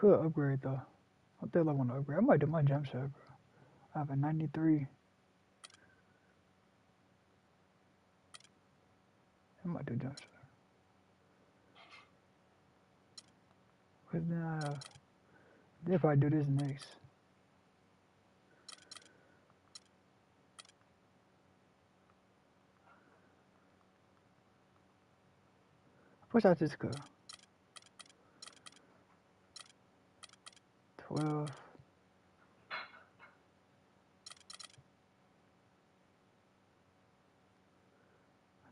could upgrade though. I think I want to upgrade. I might do my jump shot, bro. I have a 93. I might do jump shot. Cause then I have. Then if I do this next. Push out this could. 12.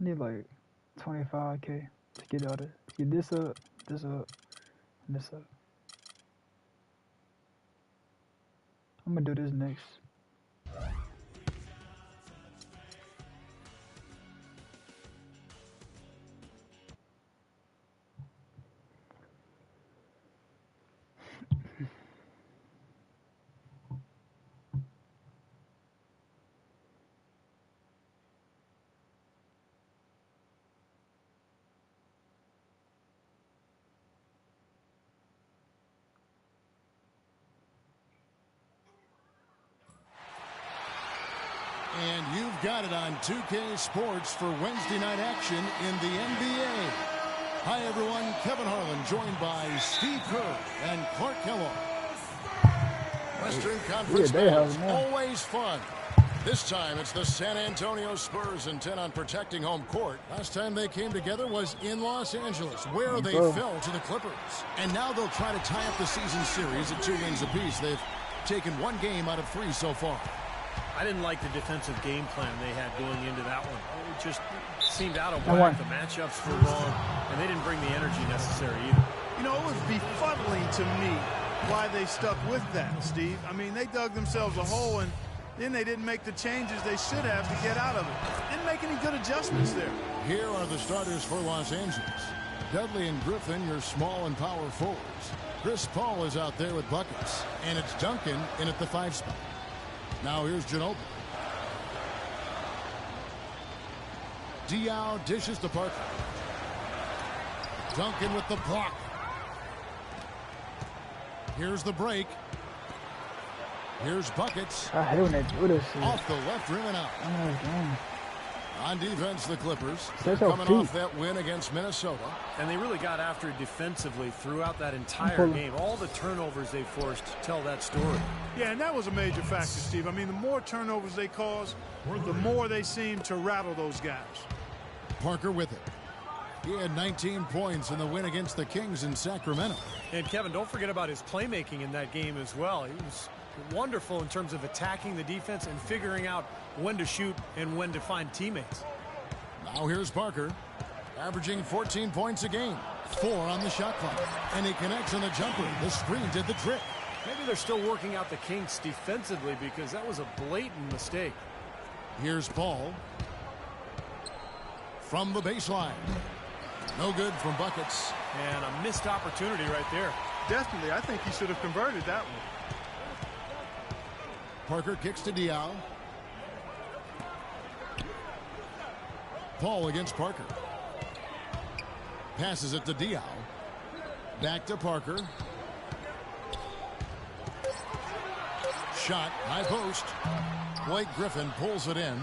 I need like 25K to get all this. Get this up, and this up. I'm gonna do this next. And you've got it on 2K Sports for Wednesday night action in the NBA. Hi, everyone. Kevin Harlan joined by Steve Kerr and Clark Kellogg. Western Conference games, always fun. This time it's the San Antonio Spurs intent on protecting home court. Last time they came together was in Los Angeles, where they fell to the Clippers. And now they'll try to tie up the season series at 2 wins apiece. They've taken 1 game out of 3 so far. I didn't like the defensive game plan they had going into that one. It just seemed out of whack. The matchups were wrong, and they didn't bring the energy necessary either. You know, it was befuddling to me why they stuck with that, Steve. I mean, they dug themselves a hole, and then they didn't make the changes they should have to get out of it. Didn't make any good adjustments there. Here are the starters for Los Angeles. Dudley and Griffin, your small and power forwards. Chris Paul is out there with buckets, and it's Duncan in at the 5 spot. Now here's Ginobili. Diaw dishes to Parker. Duncan with the block. Here's the break. Here's buckets. I hate when they do this shit. Off the left rim and out. On defense, the Clippers coming off that win against Minnesota. And they really got after it defensively throughout that entire game. All the turnovers they forced tell that story. Yeah, and that was a major factor, Steve. I mean, the more turnovers they cause, the more they seem to rattle those guys. Parker with it. He had 19 points in the win against the Kings in Sacramento. And, Kevin, don't forget about his playmaking in that game as well. He was wonderful in terms of attacking the defense and figuring out when to shoot and when to find teammates. Now here's Parker, averaging 14 points a game, 4 on the shot clock, and he connects on the jumper. The screen did the trick. Maybe they're still working out the kinks defensively because that was a blatant mistake. Here's Paul from the baseline. No good from buckets. And a missed opportunity right there. Definitely, I think he should have converted that one. Parker kicks to Diaw. Paul against Parker. Passes it to Diaw. Back to Parker. Shot, high post. Blake Griffin pulls it in.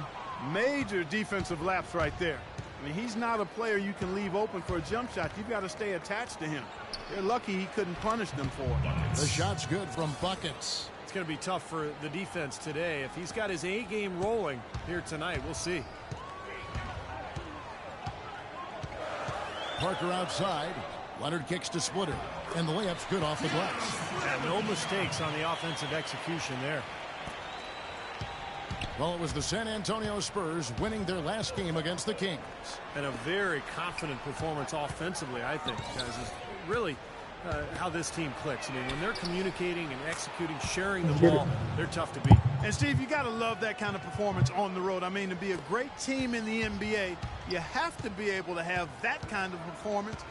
Major defensive lapse right there. I mean, he's not a player you can leave open for a jump shot. You've got to stay attached to him. They're lucky he couldn't punish them for it. The shot's good from buckets. It's going to be tough for the defense today. If he's got his A game rolling here tonight, we'll see. Parker outside. Leonard kicks to Splitter. And the layup's good off the glass. And no mistakes on the offensive execution there. Well, it was the San Antonio Spurs winning their last game against the Kings. And a very confident performance offensively, I think, guys, is really how this team clicks. I mean, when they're communicating and executing, sharing the ball, they're tough to beat. And, Steve, you got to love that kind of performance on the road. I mean, to be a great team in the NBA, you have to be able to have that kind of performance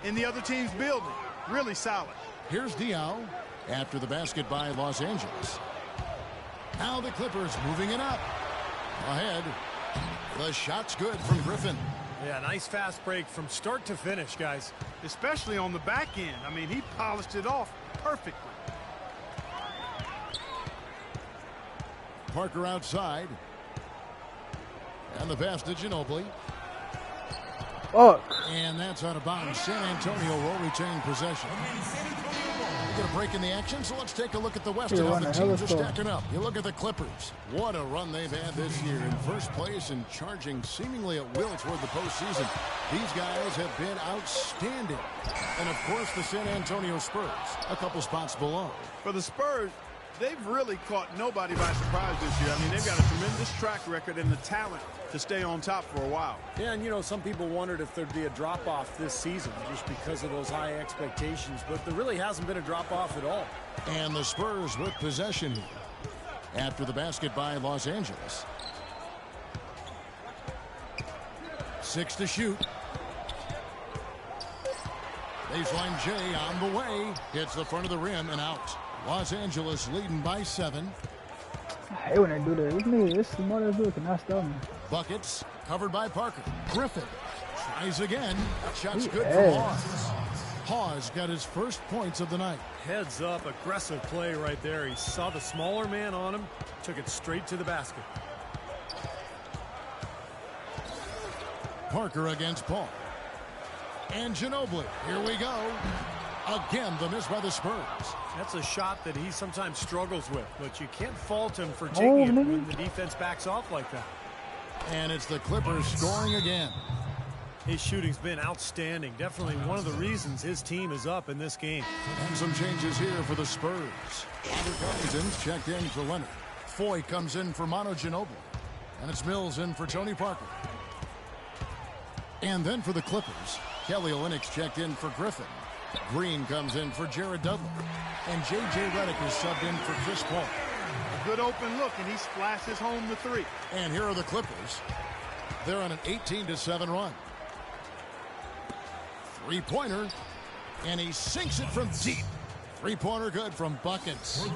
in the other team's building. Really solid. Here's Diaw after the basket by Los Angeles. Now the Clippers moving it up. Ahead. The shot's good from Griffin. Yeah, nice fast break from start to finish, guys. Especially on the back end. I mean, he polished it off perfectly. Parker outside. And the pass to Ginobili. Fuck. And that's out of bounds. San Antonio will retain possession. We get a break in the action, so let's take a look at the West and how the teams are stacking up. You look at the Clippers. What a run they've had this year. In first place and charging seemingly at will toward the postseason. These guys have been outstanding. And, of course, the San Antonio Spurs, a couple spots below. For the Spurs, they've really caught nobody by surprise this year. I mean, they've got a tremendous track record and the talent to stay on top for a while. Yeah, and, you know, some people wondered if there'd be a drop-off this season just because of those high expectations, but there really hasn't been a drop-off at all. And the Spurs with possession here after the basket by Los Angeles. 6 to shoot. Baseline J on the way. Hits the front of the rim and out. Los Angeles leading by 7. I hate when they do that. This nigga, this smart as dude cannot stop me. Buckets covered by Parker. Griffin tries again. Shot's good for Hawes. Hawes got his first points of the night. Heads up, aggressive play right there. He saw the smaller man on him, took it straight to the basket. Parker against Paul. And Ginobili. Here we go. Again, the miss by the Spurs. That's a shot that he sometimes struggles with, but you can't fault him for taking it when the defense backs off like that. And it's the Clippers scoring again. His shooting's been outstanding. Definitely one of the reasons his team is up in this game. And some changes here for the Spurs. Andrew Covington's checked in for Leonard. Foy comes in for Manu Ginobili. And it's Mills in for Tony Parker. And then for the Clippers, Kelly Olynyk's checked in for Griffin. Green comes in for Jared Dudley. And J.J. Redick is subbed in for Chris Paul. A good open look, and he splashes home the 3. And here are the Clippers. They're on an 18-7 run. Three-pointer. And he sinks it from deep. Three-pointer good from Buckets.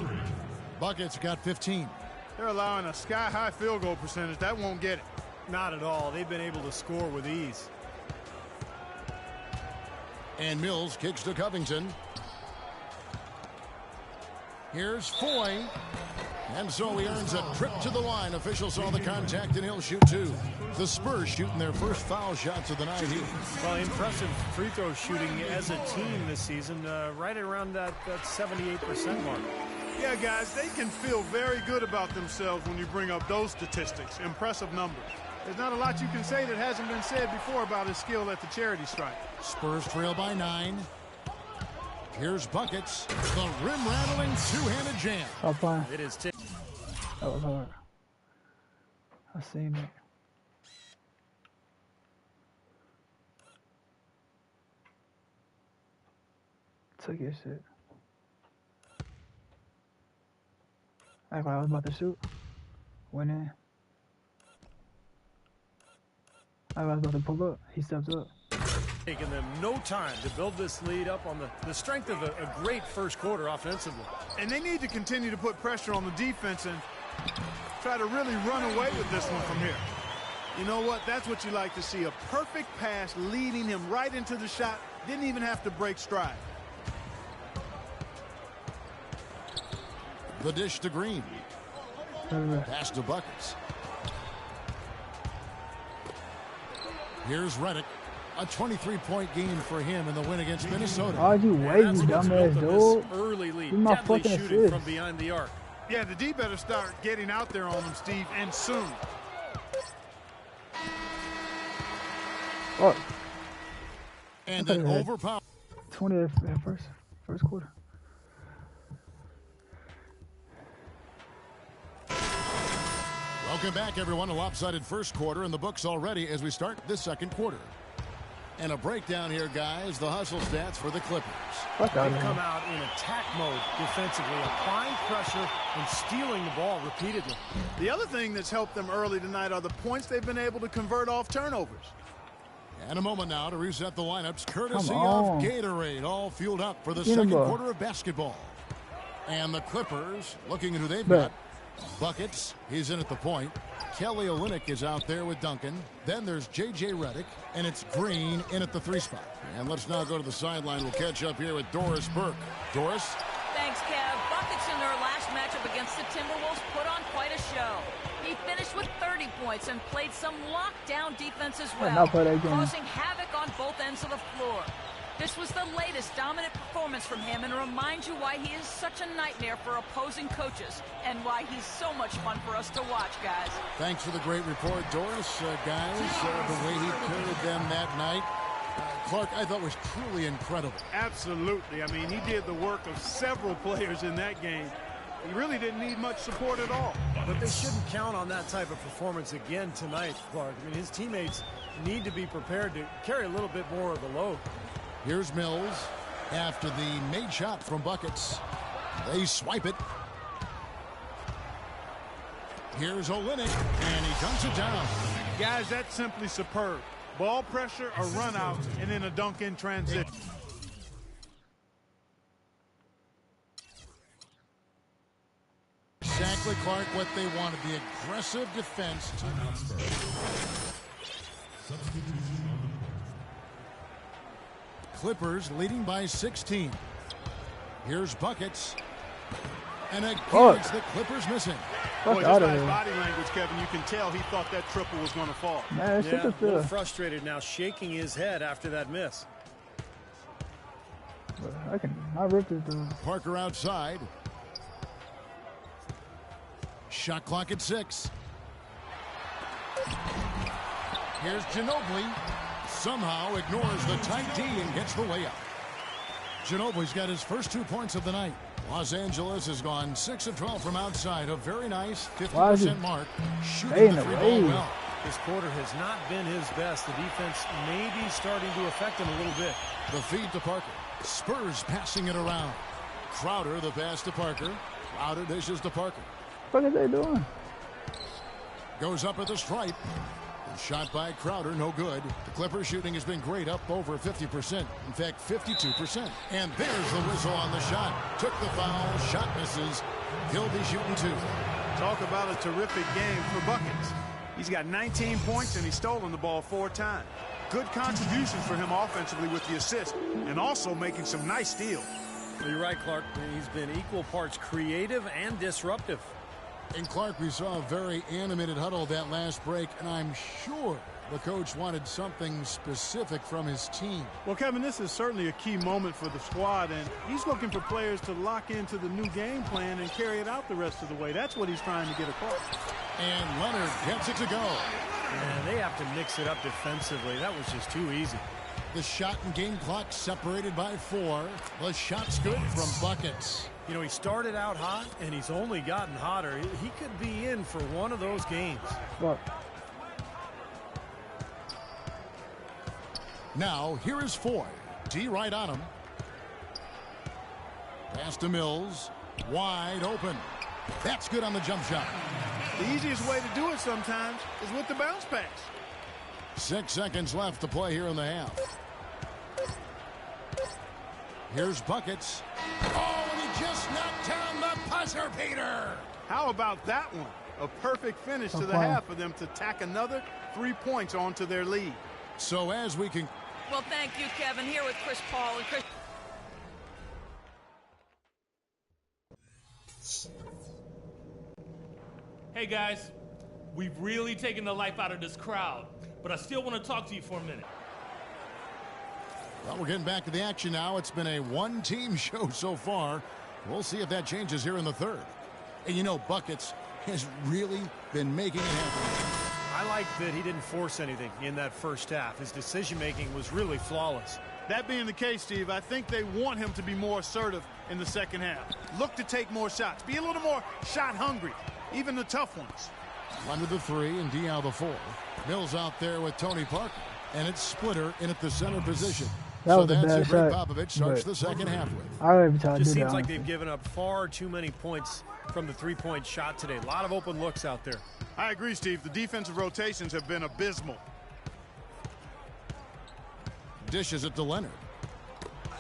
Buckets got 15. They're allowing a sky-high field goal percentage. That won't get it. Not at all. They've been able to score with ease. And Mills kicks to Covington. Here's Foy. And so he earns a trip to the line. Official saw the contact, and he'll shoot 2. The Spurs shooting their first foul shots of the night here. Well, impressive free throw shooting as a team this season, right around that 78% mark. Yeah, guys, they can feel very good about themselves when you bring up those statistics. Impressive numbers. There's not a lot you can say that hasn't been said before about his skill at the charity stripe. Spurs trail by 9. Here's Buckets. The rim-rattling two-handed jam. Stop playing. It is. That was hard. I seen it. Took your shit. Act like I was about to shoot. Went in. I was about to pull up. He stepped up. Taking them no time to build this lead up on the strength of a great first quarter offensively. And they need to continue to put pressure on the defense and try to really run away with this one from here. You know what? That's what you like to see. A perfect pass leading him right into the shot. Didn't even have to break stride. The dish to Green. Pass to Buckets. Here's Redick. A 23-point game for him in the win against Minnesota. Why'd you wait, you dumbass dude? Early lead. Give my Deadly fucking shooting assist. from behind the arc. Yeah, the D better start getting out there on him, Steve, and soon. Fuck. And then overpower. 20 at first quarter. Welcome back, everyone. A lopsided first quarter in the books already as we start this second quarter. And a breakdown here, guys. The hustle stats for the Clippers. Fuck out They of come here. out in attack mode defensively, applying pressure and stealing the ball repeatedly. The other thing that's helped them early tonight are the points they've been able to convert off turnovers. And a moment now to reset the lineups, courtesy Come of on. Gatorade, all fueled up for the Get him, second bro. quarter of basketball. And the Clippers, looking at who they've Bet. got. Buckets, he's in at the point. Kelly Olynyk is out there with Duncan. Then there's J.J. Redick, and it's Green in at the 3 spot. And let's now go to the sideline. We'll catch up here with Doris Burke. Doris? Thanks, Kev. Buckets in their last matchup against the Timberwolves put on quite a show. He finished with 30 points and played some lockdown defense as well, causing havoc on both ends of the floor. This was the latest dominant performance from him and reminds you why he is such a nightmare for opposing coaches and why he's so much fun for us to watch, guys. Thanks for the great report, Doris. Guys, the way he carried them that night, Clark, I thought was truly incredible. Absolutely. I mean, he did the work of several players in that game. He really didn't need much support at all. But they shouldn't count on that type of performance again tonight, Clark. I mean, his teammates need to be prepared to carry a little bit more of the load. Here's Mills after the made shot from Buckets. They swipe it. Here's Olynyk, and he dunks it down. Guys, that's simply superb. Ball pressure, a run out, and then a dunk in transition. Exactly, Clark, what they wanted, the aggressive defense. Clippers leading by 16. Here's Buckets. And again, it's the Clippers missing. Boy, just by his body language, Kevin, you can tell he thought that triple was going to fall. Man, yeah, a little frustrated now, shaking his head after that miss. I ripped it though. Parker outside. Shot clock at 6. Here's Ginobili. Somehow ignores the tight D and gets the layup. Ginobili's got his first 2 points of the night. Los Angeles has gone 6 of 12 from outside. A very nice 50% mark. Shooting the free ball well. This quarter has not been his best. The defense may be starting to affect him a little bit. The feed to Parker. Spurs passing it around. Crowder, the pass to Parker. Crowder dishes to Parker. What are they doing? Goes up at the stripe. Shot by Crowder, no good. The Clippers shooting has been great, up over 50%. In fact, 52%. And there's the whistle on the shot. Took the foul, shot misses. He'll be shooting 2. Talk about a terrific game for Buckets. He's got 19 points and he's stolen the ball 4 times. Good contribution for him offensively with the assist and also making some nice steals. Well, you're right, Clark. He's been equal parts creative and disruptive. And Clark, we saw a very animated huddle that last break, and I'm sure the coach wanted something specific from his team. Well, Kevin, this is certainly a key moment for the squad, and he's looking for players to lock into the new game plan and carry it out the rest of the way. That's what he's trying to get across. And Leonard gets it to go. And they have to mix it up defensively. That was just too easy. The shot and game clock separated by 4. The shot's good from Buckets. You know, he started out hot, and he's only gotten hotter. He could be in for one of those games. What? Now, here is Foy. D right on him. Pass to Mills. Wide open. That's good on the jump shot. The easiest way to do it sometimes is with the bounce pass. 6 seconds left to play here in the half. Here's Buckets. Oh, and he just knocked down the buzzer beater. How about that one? A perfect finish to the half for them to tack another 3 points onto their lead. So as we can... Well, thank you, Kevin. Here with Chris Paul and Chris... Hey, guys. We've really taken the life out of this crowd, but I still want to talk to you for a minute. Well, we're getting back to the action now. It's been a one-team show so far. We'll see if that changes here in the third. And you know, Buckets has really been making it happen. I like that he didn't force anything in that first half. His decision-making was really flawless. That being the case, Steve, I think they want him to be more assertive in the second half. Look to take more shots. Be a little more shot hungry, even the tough ones. Under the 3 and Diaw the 4. Mills out there with Tony Parker. And it's Splitter in at the center position. That was so that's a bad shot. Popovich starts the second half with. It just seems like they've given up far too many points from the three-point shot today. A lot of open looks out there. I agree, Steve. The defensive rotations have been abysmal. Dishes it to Leonard.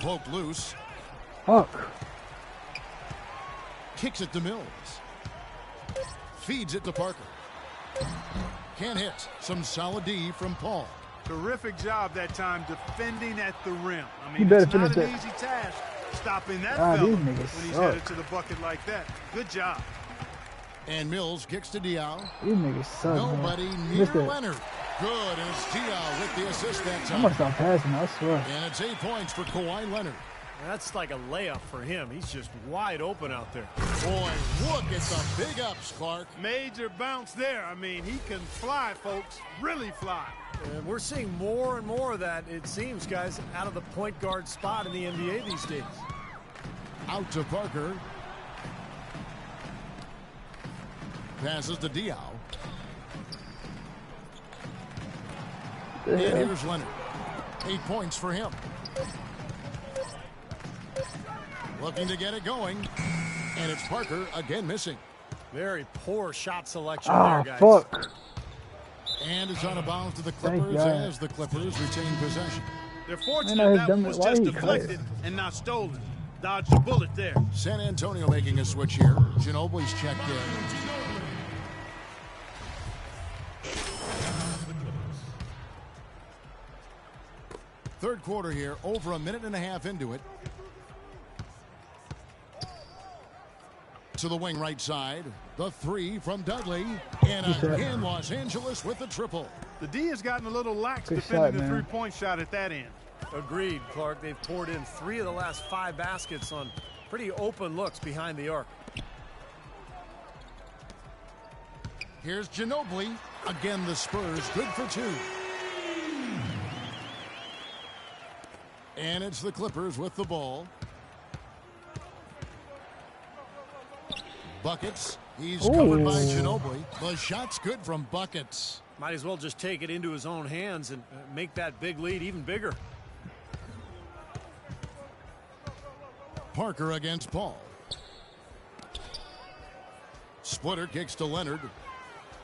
Poked loose. Fuck. Kicks it to Mills. Feeds it to Parker. Can't hit. Some solid D from Paul. Terrific job that time defending at the rim. I You mean, better it's not finish an that. easy task Stopping that fella when he's suck. headed to the bucket like that. Good job. And Mills kicks to Diaw. These niggas suck, Nobody near Leonard. Good, and it's Diaw with the assist that time. I'm gonna stop passing, I swear. And it's 8 points for Kawhi Leonard. That's like a layup for him. He's just wide open out there. Boy, look at the big ups, Clark. Major bounce there. I mean, he can fly, folks. Really fly. And we're seeing more and more of that, it seems, guys, out of the point guard spot in the NBA these days. Out to Parker. Passes to Diaw. And here's Leonard. 8 points for him. Looking to get it going. And it's Parker again missing. Very poor shot selection there, guys. Fuck. And it's out of bounds to the Clippers as the Clippers retain possession. They're fortunate that was just deflected and not stolen. Dodged a bullet there. San Antonio making a switch here. Ginobili's checked in. Third quarter here, over a minute and a half into it. To the wing right side. The three from Dudley. And again, Los Angeles with the triple. The D has gotten a little lax defending the three-point shot at that end. Agreed, Clark. They've poured in 3 of the last 5 baskets on pretty open looks behind the arc. Here's Ginobili. Again, the Spurs good for 2. And it's the Clippers with the ball. Buckets. He's covered by Ginobili. The shot's good from Buckets. Might as well just take it into his own hands and make that big lead even bigger. Parker against Paul. Splitter kicks to Leonard.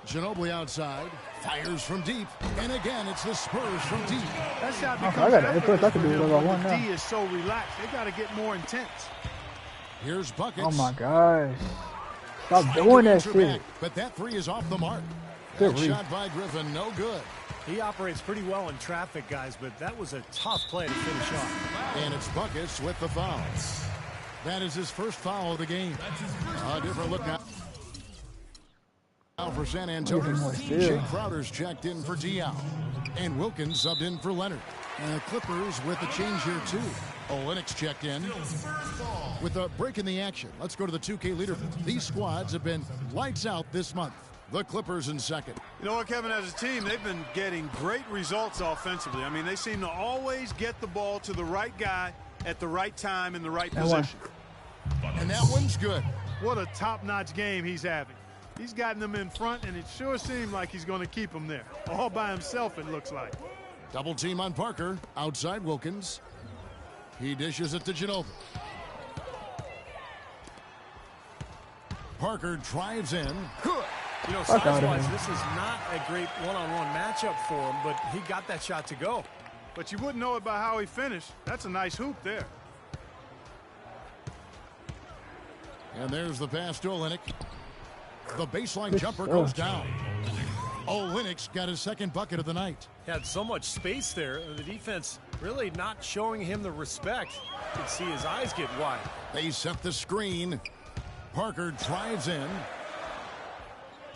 Ginobili outside. Fires from deep. And again, it's the Spurs from deep. That shot becomes effortless for him. The D is so relaxed. They got to get more intense. Here's Buckets. Oh, my gosh. Stop doing that shit. But that 3 is off the mark. That shot by Griffin, no good. He operates pretty well in traffic, guys, but that was a tough play to finish off. And it's Buckets with the foul. That is his first foul of the game. A different look now for San Antonio. Jake Crowder's checked in for Diaw. And Wilkins subbed in for Leonard. And the Clippers with the change here, too. Olynyk's checked in. With a break in the action, let's go to the 2K leaderboard. These squads have been lights out this month. The Clippers in second. You know what, Kevin, as a team, they've been getting great results offensively. I mean, they seem to always get the ball to the right guy at the right time in the right position. And that one's good. What a top-notch game he's having. He's gotten them in front, and it sure seemed like he's going to keep them there. All by himself, it looks like. Double team on Parker. Outside Wilkins. He dishes it to Ginobili. Parker drives in. Good. You know, size-wise, this is not a great one-on-one matchup for him, but he got that shot to go. But you wouldn't know it by how he finished. That's a nice hoop there. And there's the pass to Olynyk. The baseline jumper goes down. Olynyk's got his second bucket of the night. Had so much space there. The defense really not showing him the respect. You can see his eyes get wide. They set the screen. Parker drives in.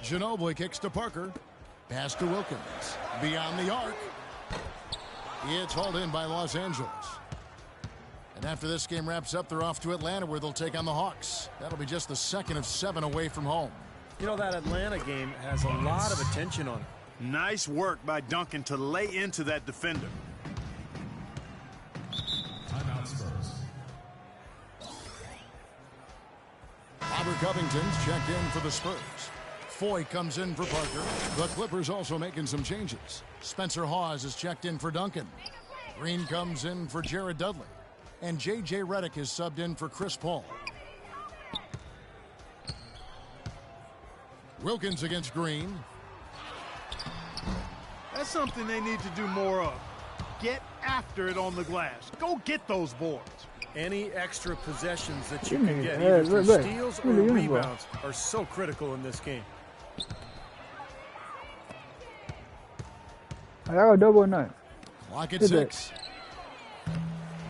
Ginobili kicks to Parker. Pass to Wilkins. Beyond the arc. It's hauled in by Los Angeles. And after this game wraps up, they're off to Atlanta where they'll take on the Hawks. That'll be just the second of 7 away from home. You know, that Atlanta game has a lot of attention on it. Nice work by Duncan to lay into that defender. Timeout Spurs. Robert Covington's checked in for the Spurs. Foy comes in for Parker. The Clippers also making some changes. Spencer Hawes is checked in for Duncan. Green comes in for Jared Dudley. And J.J. Redick is subbed in for Chris Paul. Wilkins against Green. That's something they need to do more of. Get after it on the glass. Go get those boards. Any extra possessions that you can get, either through steals or rebounds, are so critical in this game. I got a double or not. Clock at 6.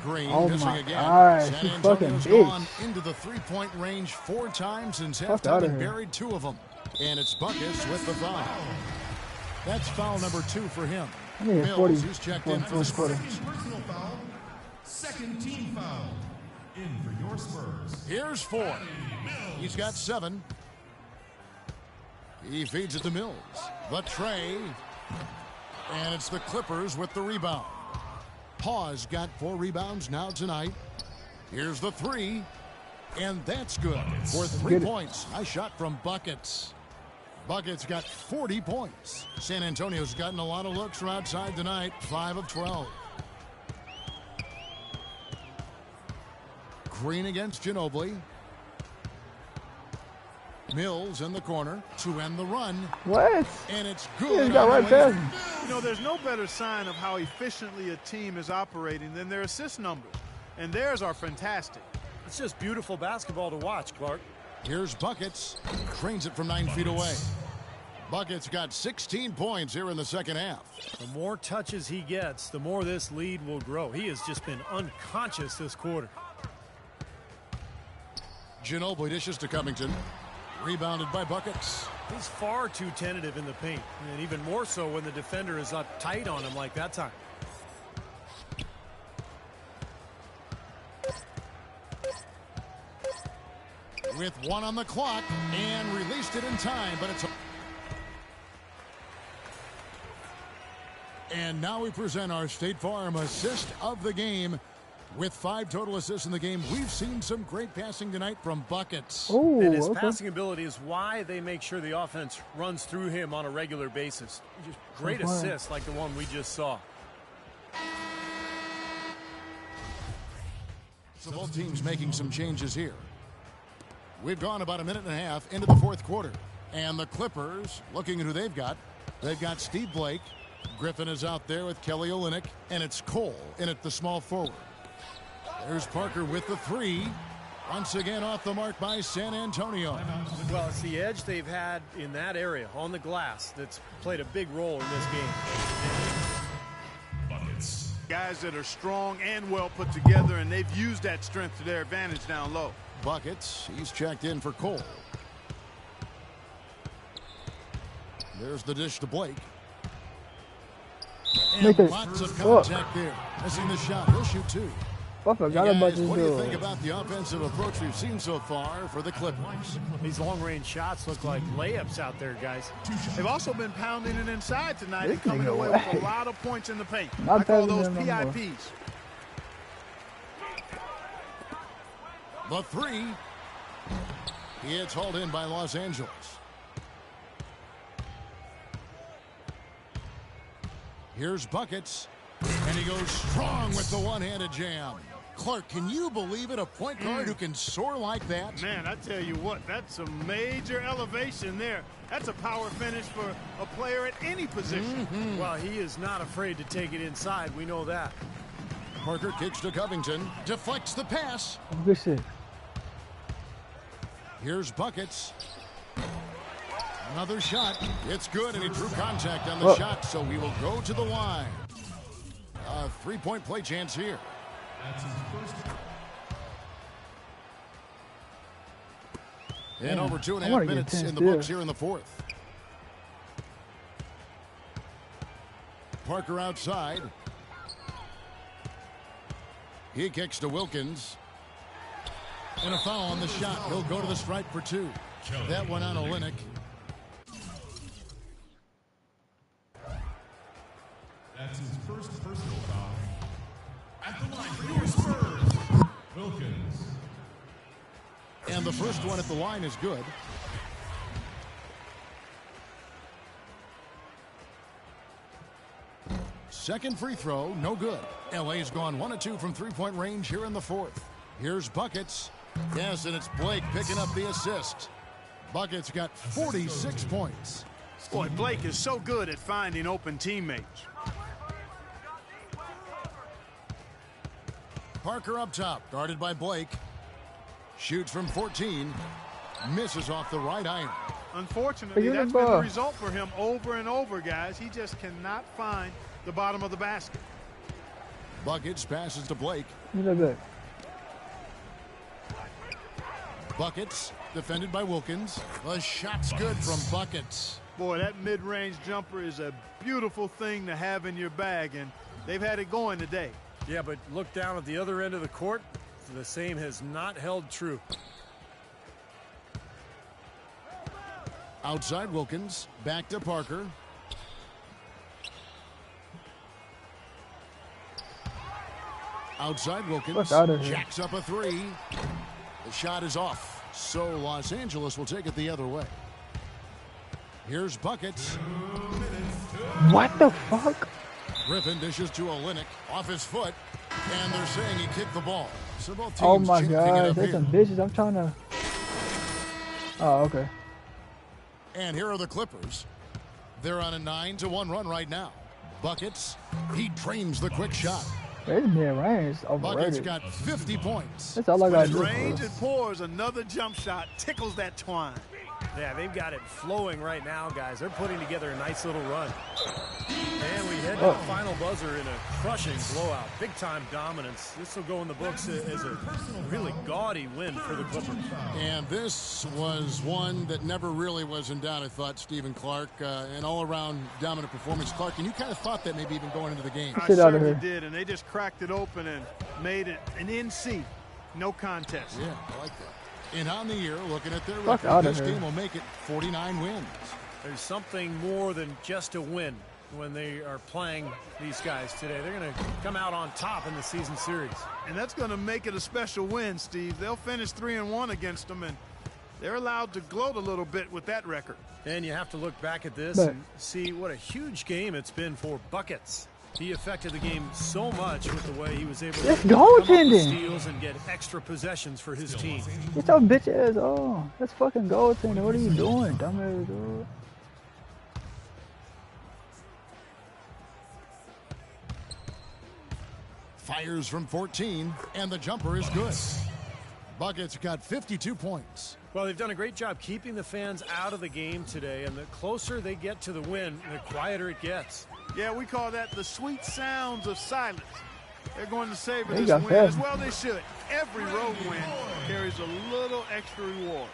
Green Oh missing my again. gosh, San you fucking Antonio's bitch. gone into the three-point range 4 times since Fuck halftime outta and here. buried 2 of them. And it's Buckets with the foul. That's foul number 2 for him. I need a 40 Mills, who's checked in for the first quarter. Personal foul. Second team foul. In for your Spurs. Here's 4. He's got 7. He feeds it to Mills. The tray. And it's the Clippers with the rebound. Paw's got 4 rebounds now tonight. Here's the 3. And that's good for 3 points. Nice shot from Buckets. Buckets got 40 points. San Antonio's gotten a lot of looks from outside tonight. 5 of 12. Green against Ginobili. Mills in the corner to end the run. What? And it's He good. just got right past me. You know, there's no better sign of how efficiently a team is operating than their assist numbers. And theirs are fantastic. It's just beautiful basketball to watch, Clark. Here's Buckets. Trains it from 9 feet away. Buckets got 16 points here in the second half. The more touches he gets, the more this lead will grow. He has just been unconscious this quarter. Ginobili dishes to Covington. Rebounded by Buckets. He's far too tentative in the paint, and even more so when the defender is up tight on him like that time. With 1 on the clock and released it in time, but it's... And now we present our State Farm assist of the game. With 5 total assists in the game, we've seen some great passing tonight from Buckets. Oh, And his okay. passing ability is why they make sure the offense runs through him on a regular basis. Just great Good play. assists like the one we just saw. So both teams making some changes here. We've gone about a minute and a half into the fourth quarter. And the Clippers, looking at who they've got Steve Blake. Griffin is out there with Kelly Olynyk. And it's Cole in at the small forward. There's Parker with the 3. Once again off the mark by San Antonio. Well, it's the edge they've had in that area on the glass that's played a big role in this game. Buckets. Guys that are strong and well put together, and they've used that strength to their advantage down low. Buckets, he's checked in for Cole. There's the dish to Blake. Make And it. lots of Fuck. contact there. Missing the shot. He'll shoot 2. I forgot Hey about guys, this what do you think dude. about the offensive approach we've seen so far for the Clippers? These long-range shots look like layups out there, guys. They've also been pounding it inside tonight This and coming nigga away with away. a lot of points in the paint. Not I call passing those him no more. PIPs. The 3. It's hauled in by Los Angeles. Here's Buckets. And he goes strong with the one-handed jam. Clark, can you believe it? A point guard who can soar like that? Man, I tell you what, that's a major elevation there. That's a power finish for a player at any position. Well, he is not afraid to take it inside. We know that. Parker kicks to Covington. Deflects the pass. Oh, good shit. Here's Buckets. Another shot. It's good, and he drew contact on the Oh. shot, so he will go to the line. A 3-point play chance here. That's his first. And over 2.5 I wanna get minutes 10 in the still. books here in the fourth. Parker outside. He kicks to Wilkins. And a foul on the shot. He'll go to the stripe for 2. That one on Olynyk. That's his first personal foul. At the line for your Spurs, Wilkins. And the first one at the line is good. Second free throw, no good. LA's gone 1 of 2 from three-point range here in the fourth. Here's Buckets. Yes, and it's Blake picking up the assist. Buckets got 46 points. Boy, Blake is so good at finding open teammates. Parker up top, guarded by Blake. Shoots from 14. Misses off the right iron. Unfortunately, Get the that's been the ball. result for him over and over, guys. He just cannot find the bottom of the basket. Buckets passes to Blake. Look good. Buckets defended by Wilkins. The shot's good from Buckets. Boy, that mid-range jumper is a beautiful thing to have in your bag, and they've had it going today. Yeah, but look down at the other end of the court. The same has not held true. Outside Wilkins. Back to Parker. Outside Wilkins. Jacks up a three. The shot is off. So Los Angeles will take it the other way. Here's Buckets. What the fuck? Griffin dishes to Olynyk off his foot, and they're saying he kicked the ball. So both teams Oh my chanting it god, up there's here. some bitches. I'm trying to. Oh, okay. And here are the Clippers. They're on a 9-1 run right now. Buckets. He drains the quick shot. It's mid-range. Buckets Overrated. got 50 points. That's all I got to do. Range and pours another jump shot, tickles that twine. Yeah, they've got it flowing right now, guys. They're putting together a nice little run. And we head to the final buzzer in a crushing blowout. Big-time dominance. This will go in the books as a really gaudy win for the Clippers. And this was one that never really was in doubt, I thought, Stephen Clark. An all-around dominant performance. Clark, and you kind of thought that maybe even going into the game. I certainly did, and they just cracked it open and made it an NC. No contest. Yeah, I like that. And on the year, looking at their record, this game will make it 49 wins. There's something more than just a win when they are playing these guys today. They're going to come out on top in the season series. And that's going to make it a special win, Steve. They'll finish 3-1 against them, and they're allowed to gloat a little bit with that record. And you have to look back at this and see what a huge game it's been for Buckets. He affected the game so much with the way he was able to come up with steals and get extra possessions for his team. Get your bitch ass on. That's fucking goaltending. What are you doing, dumbass dude? Fires from 14, and the jumper is good. Buckets got 52 points. Well, they've done a great job keeping the fans out of the game today, and the closer they get to the win, the quieter it gets. Yeah, we call that the sweet sounds of silence. They're going to savor this win as well they should. Every road win carries a little extra reward.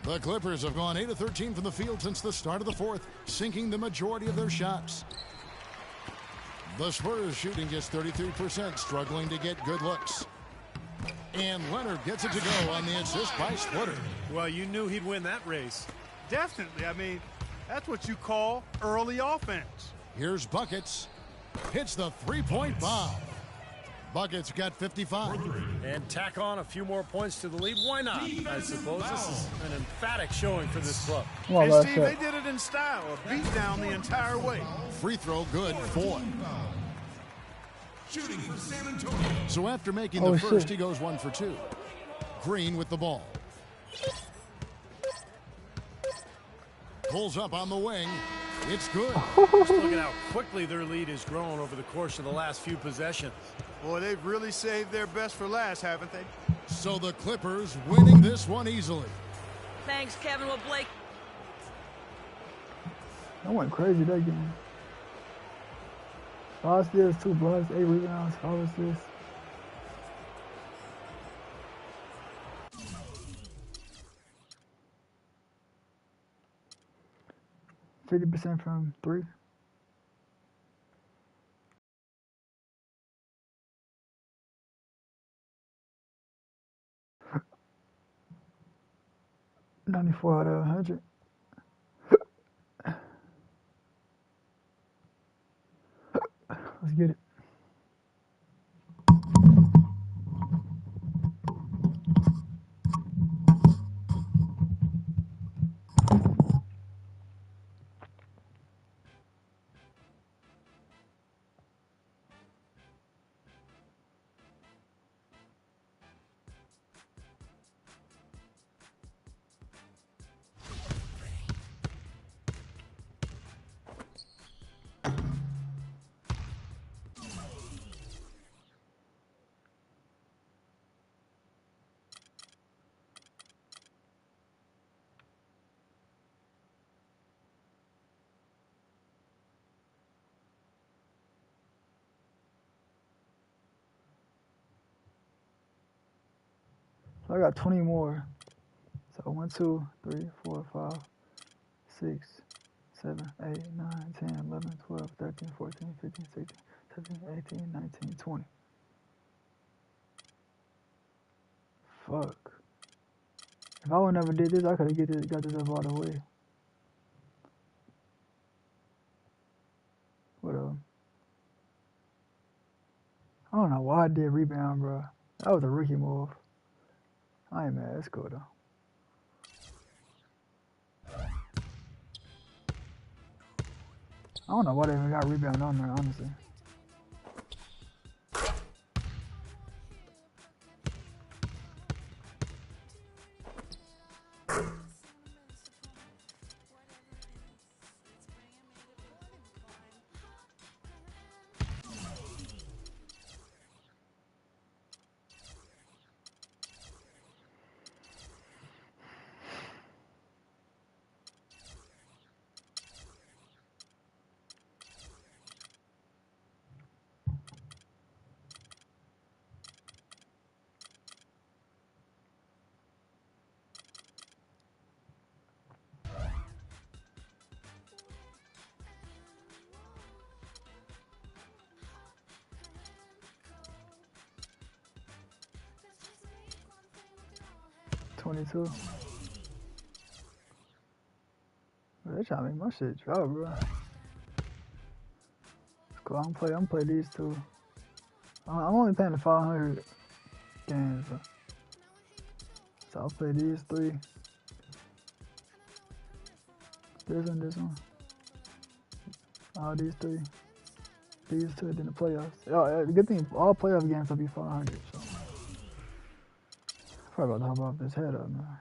The Clippers have gone 8 of 13 from the field since the start of the fourth, sinking the majority of their shots. The Spurs shooting just 33%, struggling to get good looks. And Leonard gets it to go on the assist by Splitter. Well, you knew he'd win that race. Definitely. I mean, that's what you call early offense. Here's Buckets. Hits the three-point bomb. Buckets got 55. And tack on a few more points to the lead. Why not? I suppose this is an emphatic showing for this club. And Steve, they did it in style. A beat down the entire way. Free throw good, 4. Shooting for San Antonio. So after making the first, he goes 1 for 2. Green with the ball. Pulls up on the wing. It's good. Just look at how quickly their lead has grown over the course of the last few possessions. Boy, they've really saved their best for last, haven't they? So the Clippers winning this one easily. Thanks, Kevin. Well, Blake. I went crazy that game. 5 steals, 2 blocks, 8 rebounds, 5 assists. %50 from 3. $94 out of 100. Let's get it. So I got 20 more. So 1, 2, 3, 4, 5, 6, 7, 8, 9, 10, 11, 12, 13, 14, 15, 16, 17, 18, 19, 20. Fuck. If I would never did this, I could have got this up all the way. What up? I don't know why I did rebound, bro. That was a rookie move. I ain't mad. It's cool though. I don't know why they even got rebound on there, honestly. Bro, they trying to make my shit drop, bro. It's cool. I'm gonna play these two. I'm only paying the 500 games, bro. So I'll play these 3. This one. All these 3. These 2, then the playoffs. Oh, the good thing, all playoff games will be 500, so. Probably about to hop off this head up, man.